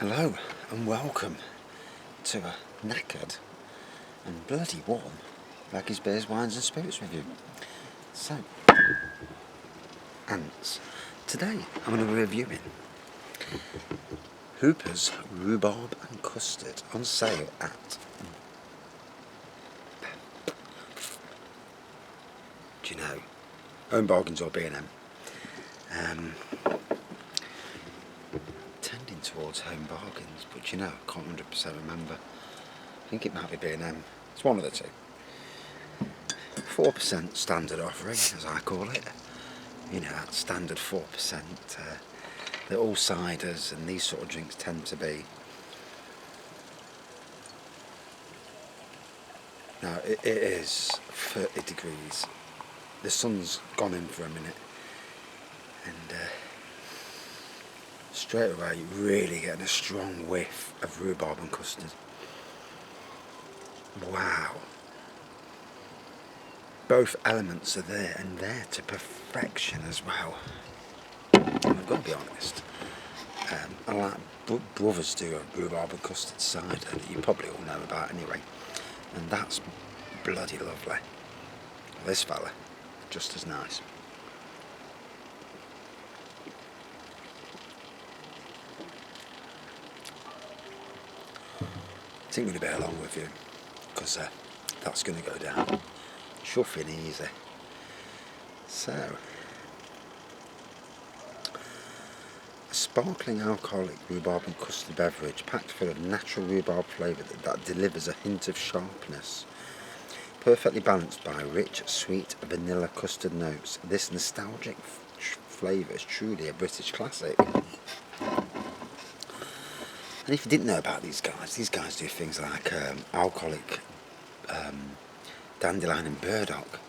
Hello and welcome to a knackered and bloody warm Raggy's Beers, Wines and Spirits review. So, ants. Today I'm going to be reviewing Hooper's Rhubarb and Custard on sale at, do you know, Home Bargains or B&M. Tending towards Home Bargains, but you know, I can't 100% remember. I think it might be B&M. It's one of the two. 4% standard offering, as I call it. You know, that standard 4%. That all ciders and these sort of drinks tend to be. Now, it is 30 degrees. The sun's gone in for a minute. And straight away, you're really getting a strong whiff of rhubarb and custard. Wow. Both elements are there, and there to perfection as well. I've got to be honest. I like Brothers do a rhubarb and custard cider that you probably all know about anyway, and that's bloody lovely. This fella, just as nice. I think I'm going to be along with you, because that's going to go down chuffing easy. So, a sparkling alcoholic rhubarb and custard beverage packed full of natural rhubarb flavour that delivers a hint of sharpness. Perfectly balanced by rich, sweet vanilla custard notes. This nostalgic flavour is truly a British classic. And if you didn't know about these guys do things like alcoholic dandelion and burdock.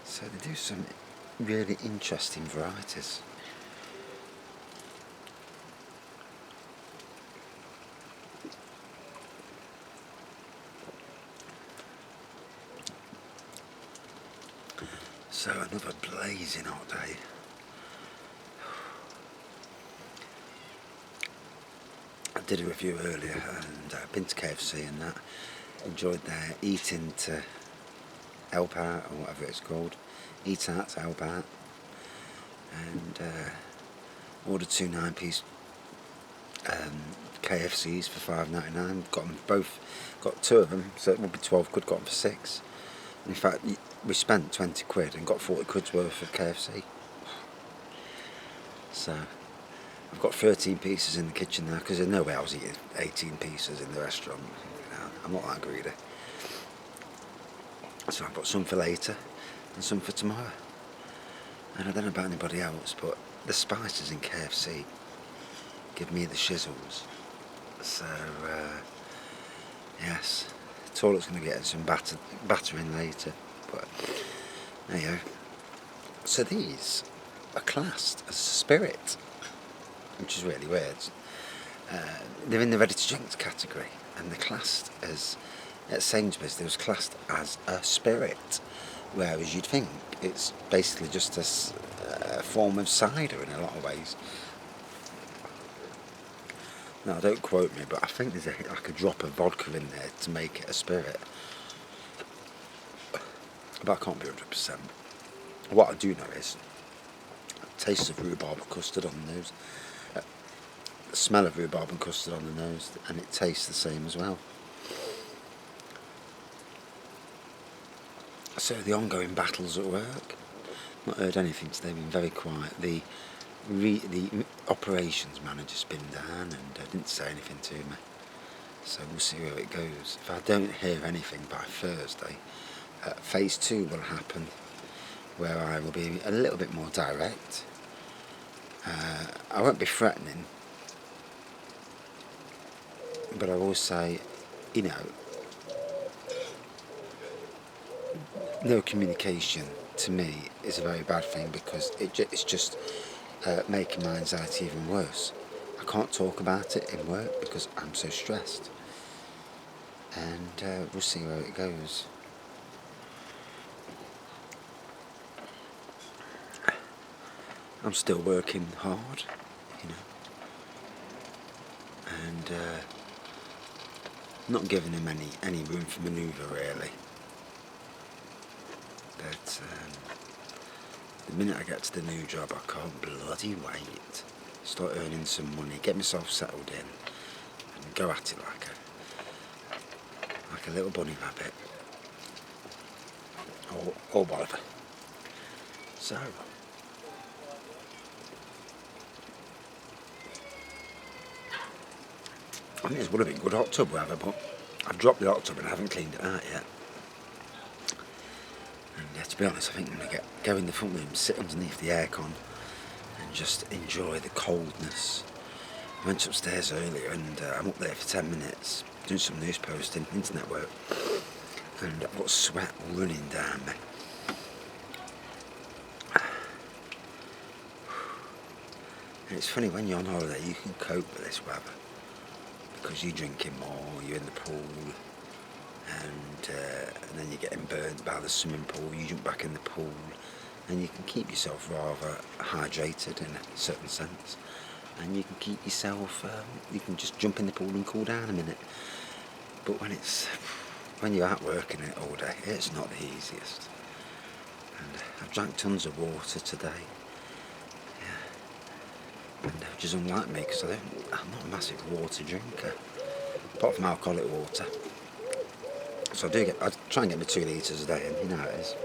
So they do some really interesting varieties. So another blazing hot day. I did a review earlier and I've been to KFC and that. Enjoyed their eating to help out, or whatever it's called. Eat out to help out. And ordered 2 9-piece KFCs for $5.99. Got them both, got 2 of them, so it would be 12 quid, got them for 6. And in fact, we spent 20 quid and got 40 quid's worth of KFC. So I've got 13 pieces in the kitchen now, because there's no way I was eating 18 pieces in the restaurant. You know, I'm not that greedy. So I've got some for later and some for tomorrow. And I don't know about anybody else, but the spices in KFC give me the shizzles. So yes, toilet's going to get some battering later. But there you go. So these are classed as spirit, which is really weird. They're in the ready-to-drink category, and they're classed as, at Sainsbury's, they was classed as a spirit, whereas you'd think it's basically just a form of cider in a lot of ways. Now, don't quote me, but I think there's like a drop of vodka in there to make it a spirit. But I can't be 100%. What I do know is taste of rhubarb and custard on the nose, the smell of rhubarb and custard on the nose, and it tastes the same as well. So the ongoing battles at work, not heard anything today, been very quiet. The operations manager's been down and didn't say anything to me, so we'll see where it goes. If I don't hear anything by Thursday, phase 2 will happen, where I will be a little bit more direct. I won't be threatening, but I will say, you know, no communication to me is a very bad thing, because it's just making my anxiety even worse. I can't talk about it in work because I'm so stressed, and we'll see where it goes. I'm still working hard, you know, and Not giving him any room for manoeuvre really. But the minute I get to the new job, I can't bloody wait. Start earning some money, get myself settled in, and go at it like a little bunny rabbit, or whatever. So, I think this would have been good hot tub weather, but I've dropped the hot tub and I haven't cleaned it out yet. And to be honest, I think I'm going to go in the front room, sit underneath the aircon, and just enjoy the coldness. I went upstairs earlier and I'm up there for 10 minutes doing some news posting, internet work, and I've got sweat running down me. And it's funny, when you're on holiday you can cope with this weather because you're drinking more, you're in the pool, and then you're getting burnt by the swimming pool, you jump back in the pool, and you can keep yourself rather hydrated in a certain sense, and you can keep yourself, you can just jump in the pool and cool down a minute. But when you're out working it all day, it's not the easiest. And I've drank tons of water today, and which is unlike me because I'm not a massive water drinker, apart from alcoholic water. So I try and get me 2 litres a day, and you know how it is.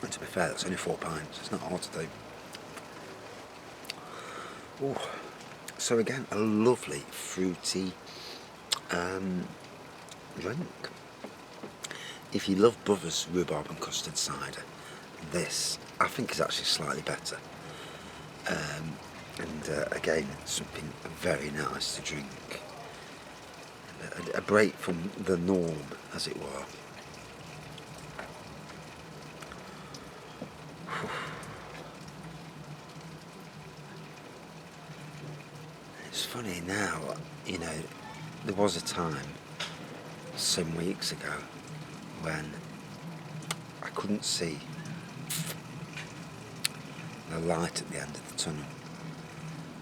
And to be fair, that's only 4 pints, it's not hard to do. Ooh. So again, a lovely fruity drink. If you love Brothers Rhubarb and Custard cider, this I think is actually slightly better. Again, something very nice to drink. A break from the norm, as it were. It's funny now, you know, there was a time some weeks ago when I couldn't see the light at the end of the tunnel,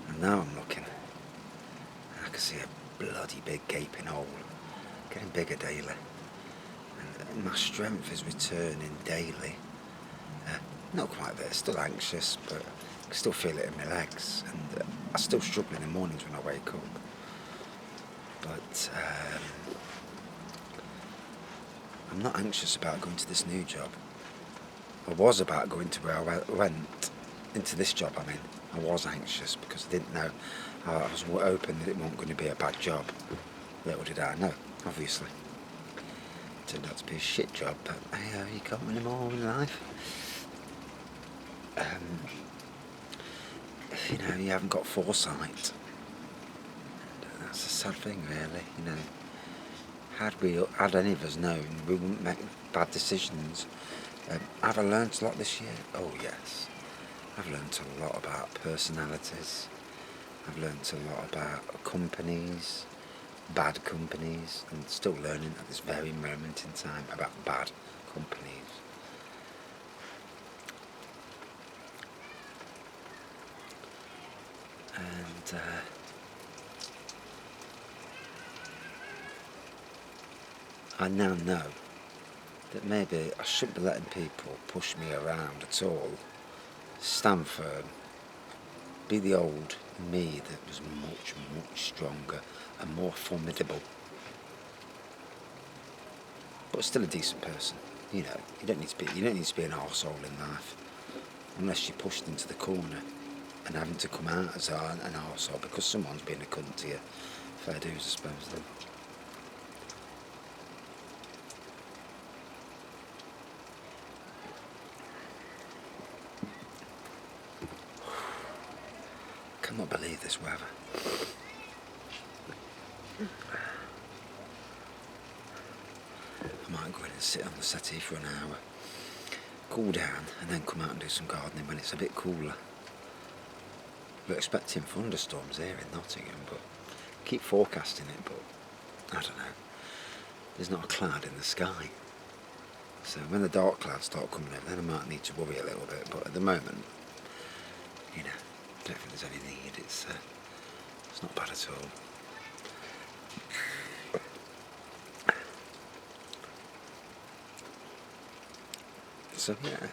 and now I'm looking and I can see a bloody big gaping hole, getting bigger daily, and my strength is returning daily. Not quite there, still anxious, but I can still feel it in my legs, and I still struggle in the mornings when I wake up. But I'm not anxious about going to this new job. I was about going to where I went into this job. I mean, I was anxious because I didn't know. I was hoping that it wasn't going to be a bad job. Little did I know, obviously. It turned out to be a shit job, but hey, you can't win them all in life. You know, you haven't got foresight. And that's a sad thing, really. You know, had any of us known, we wouldn't make bad decisions. Have I learnt a lot this year? Oh yes. I've learnt a lot about personalities. I've learnt a lot about companies, bad companies, and still learning at this very moment in time about bad companies. And I now know that maybe I shouldn't be letting people push me around at all. Stand firm. Be the old me that was much, much stronger and more formidable. But still a decent person. You know, you don't need to be an arsehole in life unless you're pushed into the corner and having to come out as an arsehole because someone's being a cunt to you. Fair dues, I suppose, then. I cannot believe this weather. I might go in and sit on the settee for an hour, cool down, and then come out and do some gardening when it's a bit cooler. We're expecting thunderstorms here in Nottingham, but keep forecasting it, but I don't know. There's not a cloud in the sky. So when the dark clouds start coming in, then I might need to worry a little bit, but at the moment, you know, don't think there's any need. It's not bad at all. So yeah,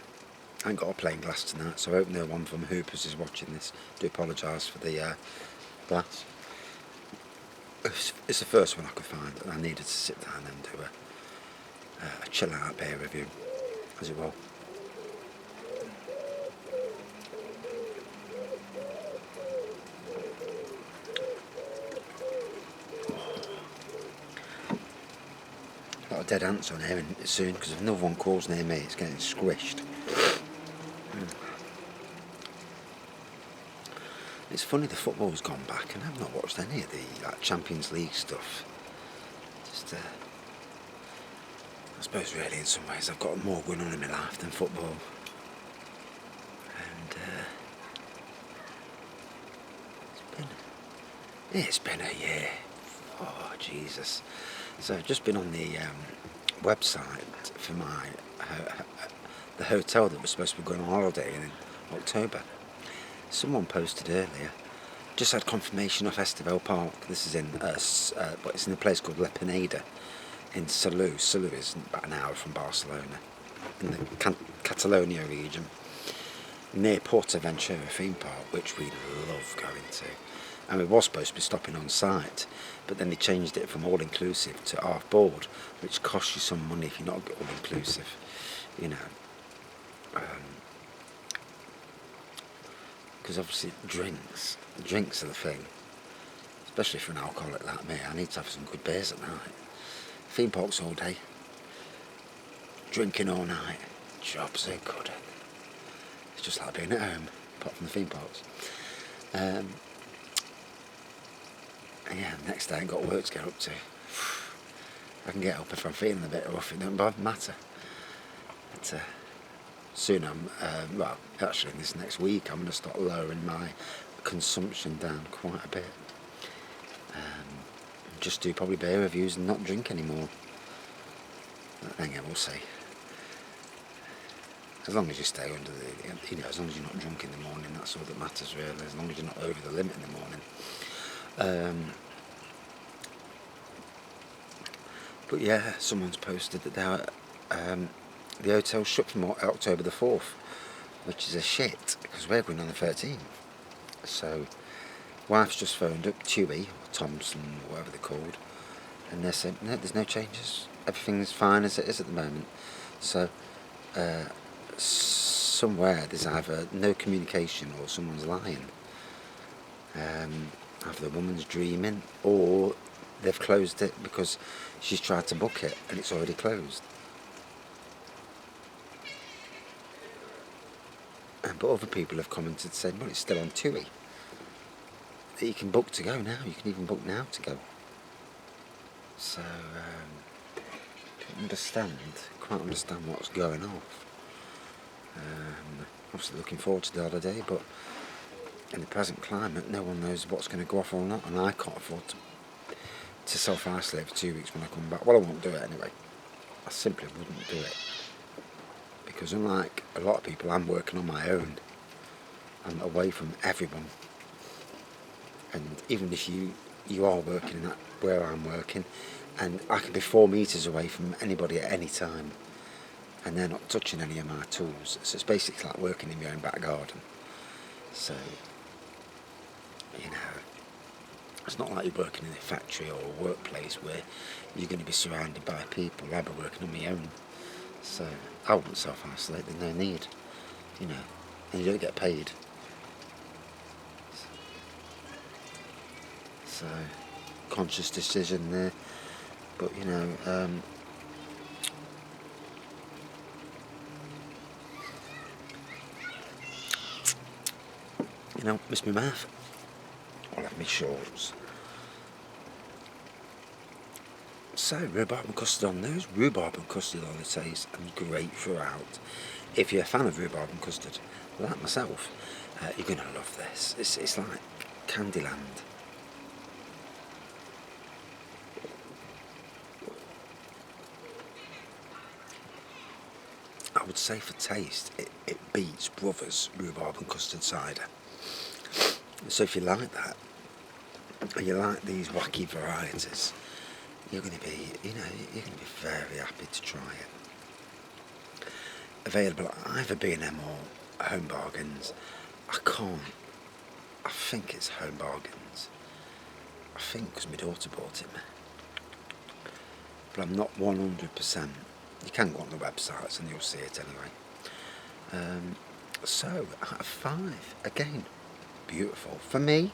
I ain't got a plain glass tonight, so I hope no one from Hoopers is watching this. Do apologise for the glass. It's the first one I could find, and I needed to sit down and do a chill out beer review, as it will. A lot of dead ants on here soon, because if another one crawls near me, it's getting squished. It's funny, the football's gone back, and I've not watched any of the Champions League stuff. Just, I suppose really in some ways I've got more going on in my life than football. And it's been a year. Oh Jesus! So I've just been on the website for the hotel that was supposed to be going on holiday in October. Someone posted earlier, just had confirmation of Festival Park. This is in it's in a place called La Pineda in Salou. Salou is about an hour from Barcelona, in the Catalonia region, near Portaventura theme park, which we love going to. And we were supposed to be stopping on site, but then they changed it from all-inclusive to half-board, which costs you some money if you're not all-inclusive, you know. Because obviously drinks are the thing, especially for an alcoholic like me. I need to have some good beers at night. Theme parks all day, drinking all night, jobs are good. It's just like being at home, apart from the theme parks. And yeah, the next day I ain't got work to get up to. I can get up if I'm feeling a bit rough, it don't matter. But, soon actually this next week I'm going to start lowering my consumption down quite a bit. Just do probably beer reviews and not drink anymore. Then yeah, we'll see. As long as you stay under as long as you're not drunk in the morning, that's all that matters really. As long as you're not over the limit in the morning. But yeah, someone's posted that the hotel's shut from October the 4th, which is a shit, because we're going on the 13th. So, wife's just phoned up Tui, or Thompson, or whatever they're called, and they're saying, no, there's no changes. Everything's fine as it is at the moment. So, somewhere there's either no communication or someone's lying. Either the woman's dreaming, or they've closed it because she's tried to book it and it's already closed. But other people have commented saying, well, it's still on TUI. That you can book to go now. You can even book now to go. So, quite understand what's going off. Obviously looking forward to the holiday, but in the present climate, no one knows what's going to go off or not, and I can't afford to self-isolate for 2 weeks when I come back. Well, I won't do it anyway. I simply wouldn't do it. Because unlike a lot of people, I'm working on my own. I'm away from everyone. And even if you are working in that where I'm working, and I can be 4 metres away from anybody at any time, and they're not touching any of my tools. So it's basically like working in your own back garden. So, it's not like you're working in a factory or a workplace where you're going to be surrounded by people. I'll be working on my own. So I wouldn't self-isolate, there's no need, and you don't get paid. So, conscious decision there, but miss my mouth. I'll have my shorts. So, rhubarb and custard on those. Rhubarb and custard on the taste, and great throughout. If you're a fan of rhubarb and custard, like myself, you're going to love this. It's like Candyland. I would say for taste, it beats Brothers rhubarb and custard cider. So if you like that, or you like these wacky varieties, you're going to be, you're going to be very happy to try it. Available at either B&M or Home Bargains. I think it's Home Bargains. I think because my daughter bought it, but I'm not 100%. You can go on the websites and you'll see it anyway. So, out of 5, again, beautiful. For me,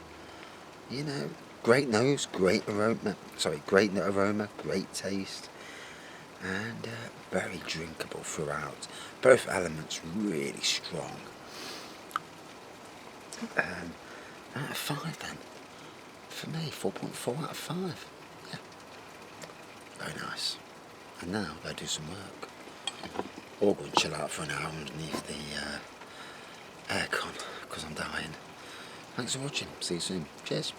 great nose, great aroma, great taste, and very drinkable throughout. Both elements really strong. Out of 5 then. For me, 4.4 out of 5. Yeah. Very nice. And now, go do some work. Or go and chill out for an hour underneath the aircon, because I'm dying. Thanks for watching. See you soon. Cheers.